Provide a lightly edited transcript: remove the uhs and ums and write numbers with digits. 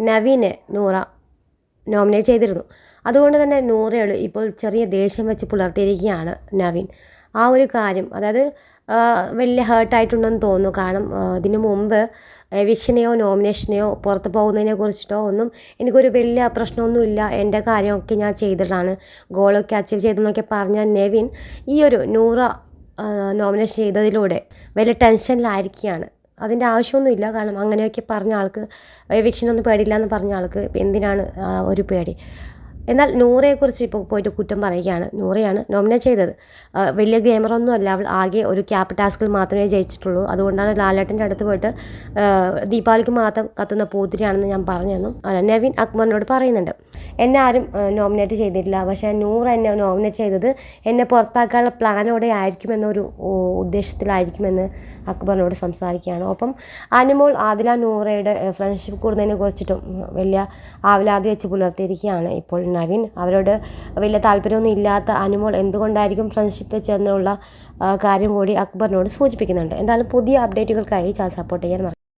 നവീനെ Noora nominate ചെയ്തിരുന്നു. അതുകൊണ്ട് തന്നെ നൂറയോട് ഇപ്പോൾ ചെറിയ ദേഷ്യം വെച്ച് പുലർത്തിയിരിക്കുകയാണ് നവീൻ. ആ ഒരു കാര്യം അതായത് വലിയ ഹേർട്ടായിട്ടുണ്ടെന്ന് തോന്നുന്നു. കാരണം ഇതിനു മുമ്പ് എവിക്ഷനെയോ നോമിനേഷനെയോ പുറത്ത് പോകുന്നതിനെ കുറിച്ചിട്ടോ ഒന്നും എനിക്കൊരു വലിയ പ്രശ്നമൊന്നുമില്ല, എൻ്റെ കാര്യമൊക്കെ ഞാൻ ചെയ്തിട്ടാണ് ഗോളൊക്കെ അച്ചീവ് ചെയ്തെന്നൊക്കെ പറഞ്ഞ നെവിൻ ഈ ഒരു നൂറ നോമിനേഷൻ ചെയ്തതിലൂടെ വലിയ ടെൻഷനിലായിരിക്കുകയാണ്. അതിൻ്റെ ആവശ്യമൊന്നുമില്ല. കാരണം അങ്ങനെയൊക്കെ പറഞ്ഞ ആൾക്ക് എവിക്ഷനൊന്നും പേടിയില്ല എന്ന് പറഞ്ഞ ആൾക്ക് എന്തിനാണ് ഒരു പേടി? എന്നാൽ നൂറയെക്കുറിച്ച് ഇപ്പോൾ പോയിട്ട് കുറ്റം പറയുകയാണ്. നൂറയാണ് നോമിനേറ്റ് ചെയ്തത്. വലിയ ഗെയിമറൊന്നും അല്ല അവൾ. ആകെ ഒരു ക്യാപ് ടാസ്കിൽ മാത്രമേ ജയിച്ചിട്ടുള്ളൂ. അതുകൊണ്ടാണ് ലാലേട്ടൻ്റെ അടുത്ത് പോയിട്ട് ദീപാവലിക്ക് മാത്രം കത്തുന്ന പൂത്തിരിയാണെന്ന് ഞാൻ പറഞ്ഞെന്നും നവീൻ അക്ബറിനോട് പറയുന്നുണ്ട്. എന്നെ ആരും നോമിനേറ്റ് ചെയ്തിട്ടില്ല, പക്ഷേ നൂറ എന്നെ നോമിനേറ്റ് ചെയ്തത് എന്നെ പുറത്താക്കാനുള്ള പ്ലാനോടെ ആയിരിക്കുമെന്നൊരു ഉദ്ദേശത്തിലായിരിക്കുമെന്ന് അക്ബറിനോട് സംസാരിക്കുകയാണ്. ഒപ്പം അനുമോൾ ആദില നൂറയുടെ ഫ്രണ്ട്ഷിപ്പ് കൂടുന്നതിനെ കുറിച്ചിട്ടും വലിയ ആവലാതി വെച്ച് പുലർത്തിയിരിക്കുകയാണ് ഇപ്പോൾ നവീൻ. അവരോട് വലിയ താല്പര്യമൊന്നും ഇല്ലാത്ത അനുമോൾ എന്തുകൊണ്ടായിരിക്കും ഫ്രണ്ട്ഷിപ്പ് വെച്ചെന്നുള്ള കാര്യം കൂടി അക്ബറിനോട് സൂചിപ്പിക്കുന്നുണ്ട്. എന്തായാലും പുതിയ അപ്ഡേറ്റുകൾക്കായി ചാനൽ സപ്പോർട്ട് ചെയ്യാൻ